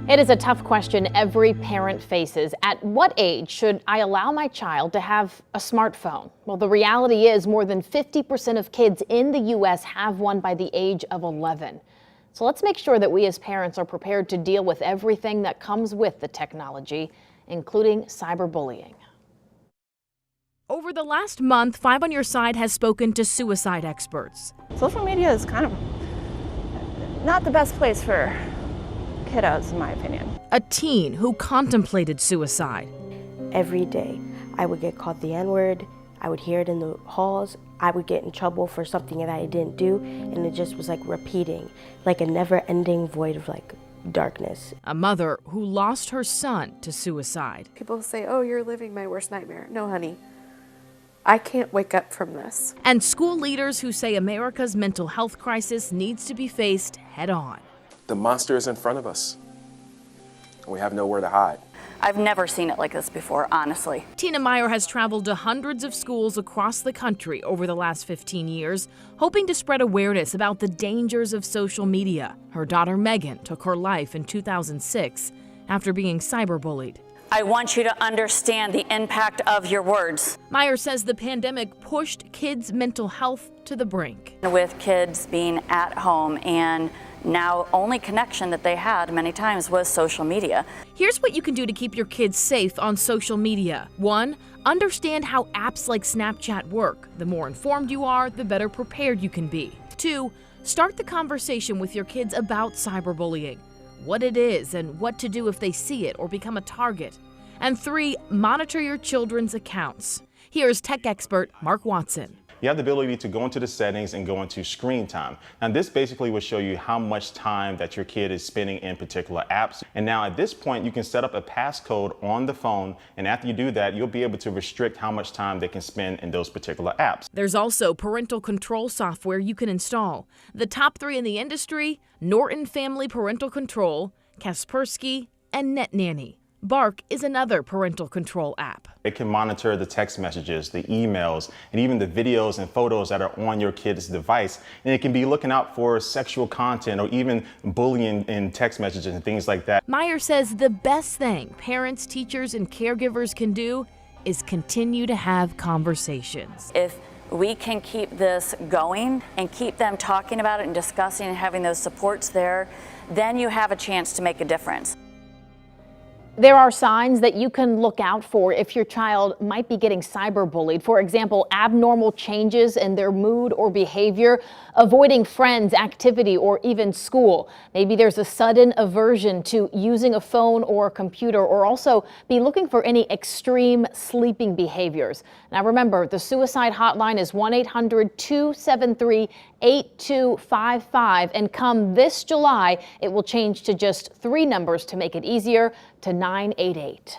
It is a tough question every parent faces. At what age should I allow my child to have a smartphone? Well, the reality is more than 50% of kids in the U.S. have one by the age of 11. So let's make sure that we as parents are prepared to deal with everything that comes with the technology, including cyberbullying. Over the last month, 5 on Your Side has spoken to suicide experts. Social media is kind of not the best place for kiddos, in my opinion. A teen who contemplated suicide. Every day, I would get called the N-word. I would hear it in the halls. I would get in trouble for something that I didn't do, and it just was like repeating, like a never-ending void of like darkness. A mother who lost her son to suicide. People say, "Oh, you're living my worst nightmare." No, honey. I can't wake up from this. And school leaders who say America's mental health crisis needs to be faced head on. The monster is in front of us. We have nowhere to hide. I've never seen it like this before, honestly. Tina Meyer has traveled to hundreds of schools across the country over the last 15 years, hoping to spread awareness about the dangers of social media. Her daughter Megan took her life in 2006 after being cyberbullied. I want you to understand the impact of your words. Meyer says the pandemic pushed kids' mental health to the brink. With kids being at home and now only connection that they had many times was social media. Here's what you can do to keep your kids safe on social media. 1, understand how apps like Snapchat work. The more informed you are, the better prepared you can be. 2, start the conversation with your kids about cyberbullying, what it is and what to do if they see it or become a target. And 3, monitor your children's accounts. Here's tech expert Mark Watson. You have the ability to go into the settings and go into screen time. And this basically will show you how much time that your kid is spending in particular apps. And now at this point, you can set up a passcode on the phone. And after you do that, you'll be able to restrict how much time they can spend in those particular apps. There's also parental control software you can install. The top 3 in the industry: Norton Family Parental Control, Kaspersky, and NetNanny. Bark is another parental control app. It can monitor the text messages, the emails, and even the videos and photos that are on your kid's device. And it can be looking out for sexual content or even bullying in text messages and things like that. Meyer says the best thing parents, teachers, and caregivers can do is continue to have conversations. If we can keep this going and keep them talking about it and discussing and having those supports there, then you have a chance to make a difference. There are signs that you can look out for if your child might be getting cyberbullied. For example, abnormal changes in their mood or behavior, avoiding friends, activity, or even school. Maybe there's a sudden aversion to using a phone or a computer, or also be looking for any extreme sleeping behaviors. Now remember, the suicide hotline is 1-800-273-8255, and come this July, it will change to just 3 numbers to make it easier, to 988.